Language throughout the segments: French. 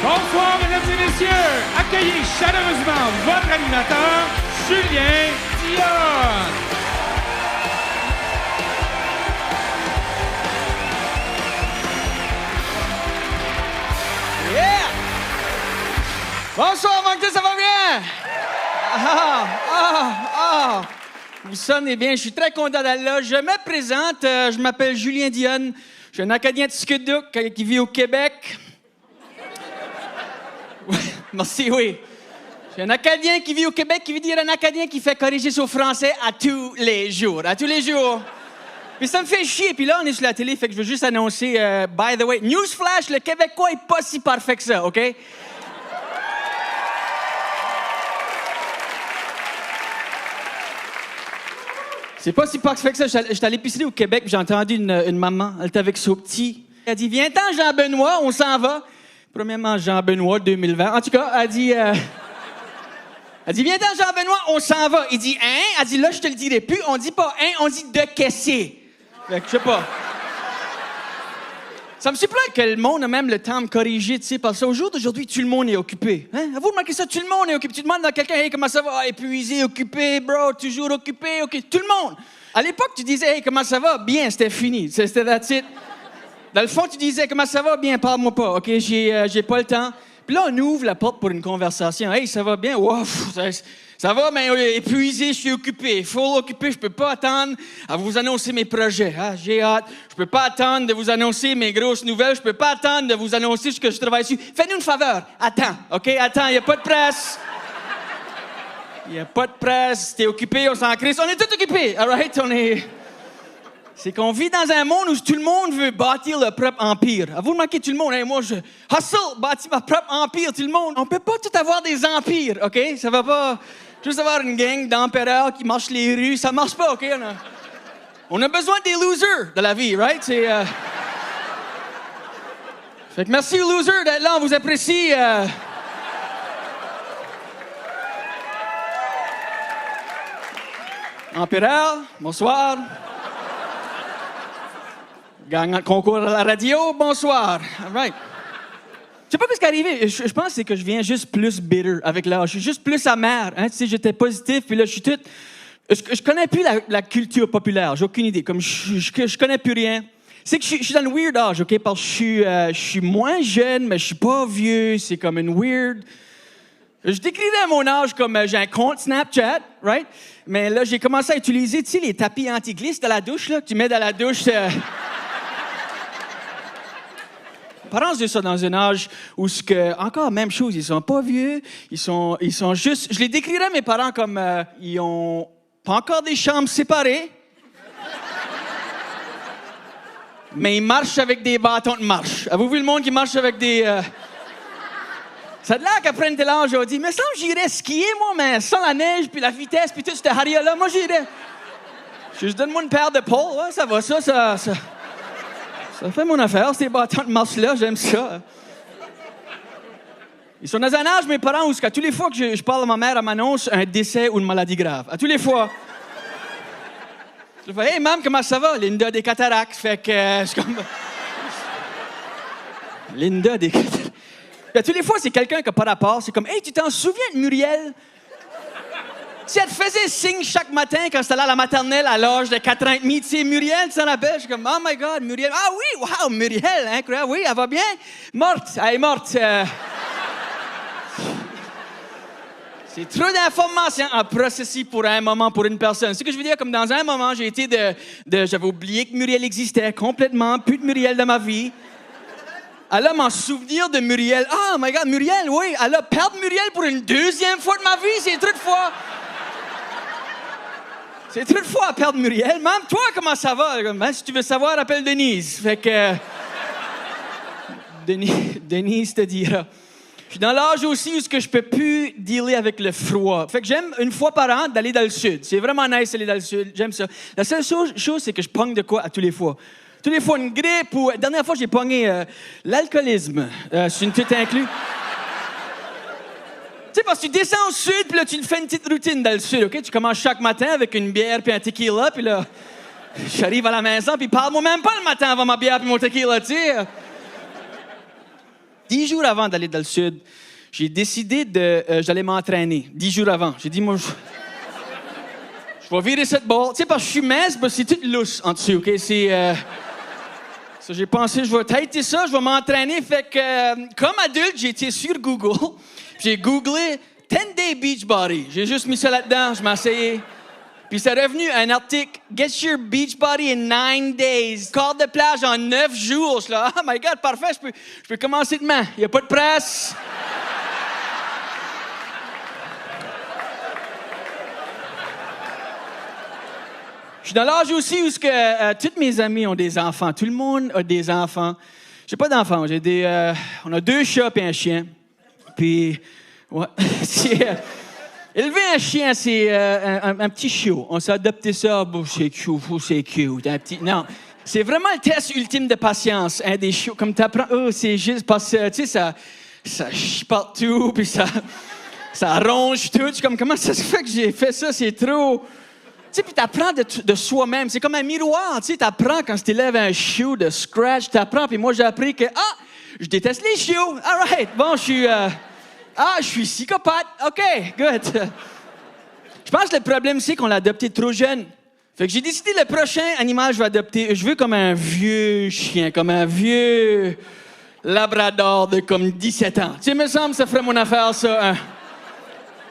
Bonsoir, mesdames et messieurs. Accueillez chaleureusement votre animateur, Julien Dionne. Yeah! Bonsoir, Moncton, ça va bien? Vous sonnez bien, je suis très content d'être là. Je me présente, je m'appelle Julien Dionne. Je suis un Acadien de Skiduk qui vit au Québec. Merci, oui. Je suis un Acadien qui vit au Québec, qui veut dire un Acadien qui fait corriger son français à tous les jours. À tous les jours. Puis ça me fait chier. Puis là, on est sur la télé, fait que je veux juste annoncer, by the way, newsflash, le Québécois est pas si parfait que ça, OK? C'est pas si parfait que ça. J'étais à l'épicerie au Québec, j'ai entendu une maman, elle était avec son petit. Elle a dit, viens-t'en, Jean-Benoît, on s'en va. Premièrement, Jean-Benoît 2020. En tout cas, elle dit, viens-t'en, Jean-Benoît, on s'en va. Il dit, hein? Elle dit, là, je te le dirai plus. On dit pas hein, on dit de caissier. Fait que, je sais pas. Ça me surprend que le monde a même le temps de me corriger, tu sais, parce qu'au jour d'aujourd'hui, tout le monde est occupé. Hein? Avez-vous remarqué ça? Tout le monde est occupé. Tu demandes à quelqu'un, hey, comment ça va? Ah, épuisé, occupé, bro, toujours occupé, OK. Tout le monde. À l'époque, tu disais, hey, comment ça va? Bien, c'était fini. C'était that's it. Dans le fond, tu disais, comment ça va? Bien, parle-moi pas, OK? J'ai pas le temps. Puis là, on ouvre la porte pour une conversation. Hey, ça va bien? Wow, ça va, mais épuisé, je suis occupé. Full occupé, je peux pas attendre à vous annoncer mes projets. Ah, j'ai hâte. Je peux pas attendre de vous annoncer mes grosses nouvelles. Je peux pas attendre de vous annoncer ce que je travaille dessus. Fais-nous une faveur. Attends, OK? Attends, il y a pas de presse. Il y a pas de presse. T'es occupé, on s'en crisse. On est tous occupés, all right? C'est qu'on vit dans un monde où tout le monde veut bâtir leur propre empire. Avez-vous remarqué tout le monde? Hey, moi, je hustle, bâtir ma propre empire, tout le monde. On peut pas tout avoir des empires, OK? Ça va pas juste avoir une gang d'empereurs qui marchent les rues. Ça marche pas, OK? On a besoin des losers de la vie, right? Fait que merci aux losers d'être là, on vous apprécie. Empereur, bonsoir. Gagnant de concours à la radio, bonsoir. All right. Je sais pas ce qui est arrivé. Je pense que c'est que je viens juste plus bitter avec l'âge. Je suis juste plus amer. Hein? Tu sais, j'étais positif, puis là, je suis tout... Je connais plus la culture populaire. J'ai aucune idée. Comme je connais plus rien. C'est que je suis dans le weird âge, OK? Parce que je suis moins jeune, mais je suis pas vieux. C'est comme une weird... Je décrirais mon âge comme j'ai un compte Snapchat, right? Mais là, j'ai commencé à utiliser, tu sais, les tapis anti-glisse de la douche, là, que tu mets dans la douche... Mes parents, c'est ça dans un âge où encore même chose, ils sont pas vieux, ils sont juste. Je les décrirais mes parents comme ils ont pas encore des chambres séparées, mais ils marchent avec des bâtons de marche. Avez-vous vu le monde qui marche avec des Ça a l'air qu'après une telle âge, on dit, mais ça j'irais skier moi, mais sans la neige puis la vitesse puis tout ce haria-là, moi j'irais. Juste donne-moi une paire de pôles, ouais, ça va ça. Ça fait mon affaire, ces bâtons de marche-là, j'aime ça. Ils sont dans un âge, mes parents, où à tous les fois que je parle à ma mère, elle m'annonce un décès ou une maladie grave. À tous les fois. Je fais, hey, maman, comment ça va? Linda des cataractes. Fait que c'est comme. Linda des cataractes. À tous les fois, c'est quelqu'un qui n'a pas rapport. C'est comme, hey, tu t'en souviens de Muriel? Si elle te faisait signe chaque matin quand c'était là à la maternelle à l'âge de 4 ans et demi, tu sais, Muriel, tu t'en rappelles? Je suis comme, oh my God, Muriel. Ah oui, wow, Muriel, incroyable, oui, elle va bien? Morte, elle est morte. C'est trop d'informations à processer pour un moment, pour une personne. Ce que je veux dire, comme dans un moment, j'ai été j'avais oublié que Muriel existait complètement, plus de Muriel dans ma vie. Elle a mon souvenir de Muriel. Oh my God, Muriel, oui, elle a perdu Muriel pour une deuxième fois de ma vie, c'est trop de fois. C'est trop de fois à perdre Muriel. Maman, toi, comment ça va? Ben, si tu veux savoir, appelle Denise. Fait que... Denise te dira. Je suis dans l'âge aussi où je peux plus dealer avec le froid. Fait que j'aime, une fois par an, d'aller dans le sud. C'est vraiment nice d'aller dans le sud. J'aime ça. La seule chose, c'est que je pogne de quoi à tous les fois. Tous les fois, une grippe ou... La dernière fois, j'ai pogné l'alcoolisme. C'est une toute inclus. Tu sais, parce que tu descends au sud, puis là, tu fais une petite routine dans le sud, OK? Tu commences chaque matin avec une bière puis un tequila, puis là, j'arrive à la maison, puis parle-moi même pas le matin avant ma bière puis mon tequila, tu sais. 10 jours avant d'aller dans le sud, j'ai décidé j'allais m'entraîner. 10 jours avant. J'ai dit, moi, je vais virer cette balle. Tu sais, parce que je suis mince, c'est tout lousse en dessous, OK? Ça, j'ai pensé, je vais têter ça, je vais m'entraîner. Fait que, comme adulte, j'ai été sur Google. J'ai googlé 10-day beach body. J'ai juste mis ça là-dedans, je m'ai essayé. Puis c'est revenu un article, Get your beach body in 9 days. Corps de plage en 9 jours. Je suis là, oh my God, parfait, je peux commencer demain. Il n'y a pas de presse. Je suis dans l'âge aussi où tous mes amis ont des enfants. Tout le monde a des enfants. J'ai pas d'enfants. On a 2 chats et un chien. Puis, ouais, élever un chien, c'est un petit chiot. On s'est adopté ça. Bon, c'est cute. Non, c'est vraiment le test ultime de patience. Hein, des chiots, comme t'apprends. Oh, c'est juste parce que, tu sais, ça chie partout, puis ça ronge tout. Je suis comme, comment ça se fait que j'ai fait ça? C'est trop. Tu sais, puis t'apprends de soi-même. C'est comme un miroir, tu sais. T'apprends quand tu élèves un chiot de scratch. T'apprends, puis moi, j'ai appris que, je déteste les chiots. All right. Bon, je suis psychopathe. OK, good. Je pense que le problème, c'est qu'on l'a adopté trop jeune. Fait que j'ai décidé le prochain animal que je vais adopter, je veux comme un vieux chien, comme un vieux labrador de comme 17 ans. Tu sais, il me semble que ça ferait mon affaire, ça.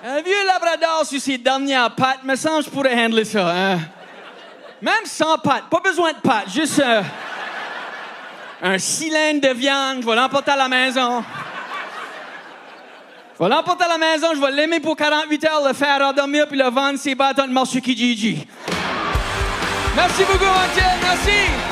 Un vieux labrador sur ses dernières pattes, me semble que je pourrais handler ça. Hein? Même sans pattes, pas besoin de pattes, juste un cylindre de viande, je vais l'emporter à la maison. Je vais l'aimer pour 48 heures, le faire endormir puis le vendre ses bâtons de marche Kijiji. Merci beaucoup, Antiel, merci!